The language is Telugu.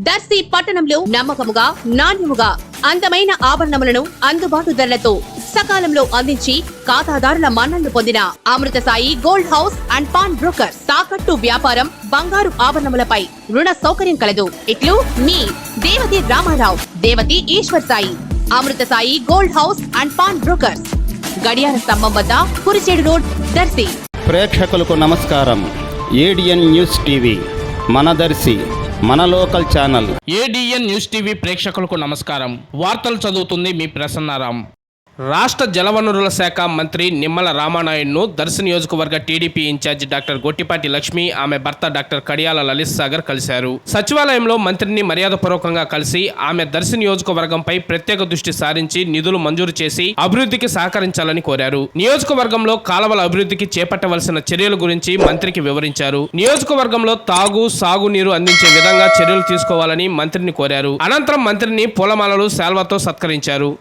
దర్శి పట్టణంలో నమ్మకముగా నాణ్యముగా అందమైన ఆభరణములను అందుబాటు ధరలతో సకాలంలో అందించి ఖాతాదారుల మన్ననలు పొందిన Amrutha Sai gold house and pawn broker. తాకట్టు వ్యాపారం, బంగారు ఆభరణములపై రుణ సౌకర్యం కలదు. ఇట్లు మీ Devathi Ramarao, Devathi Eshwar Sai. Amrutha Sai gold house and pawn brokers, గడియార స్తంభం వద్ద కురిచేడు రోడ్, దర్శి. ప్రేక్షకులకు నమస్కారం. ఏడిఎన్ న్యూస్ టీవీ మన దర్శి, మన local channel. ADN news TV ప్రేక్షకులకు నమస్కారం. వార్తలు చదువుతుంది మీ ప్రసన్నారాం. రాష్ట్ర జలవనరుల శాఖ మంత్రి నిమ్మల రామానాయుడును దర్శి నియోజకవర్గ TDP incharge doctor Gottipati Lakshmi, ఆమె భర్త డాక్టర్ కడియాల లలిత్ సాగర్ కలిశారు. సచివాలయంలో మంత్రిని మర్యాదపూర్వకంగా కలిసి ఆమె దర్శి నియోజకవర్గంపై ప్రత్యేక దృష్టి సారించి నిధులు మంజూరు చేసి అభివృద్ధికి సహకరించాలని కోరారు. నియోజకవర్గంలో కాలువల అభివృద్ధికి చేపట్టవలసిన చర్యల గురించి మంత్రికి వివరించారు. నియోజకవర్గంలో తాగు, సాగునీరు అందించే విధంగా చర్యలు తీసుకోవాలని మంత్రిని కోరారు. అనంతరం మంత్రిని పూలమాలలు, శాల్వాతో సత్కరించారు.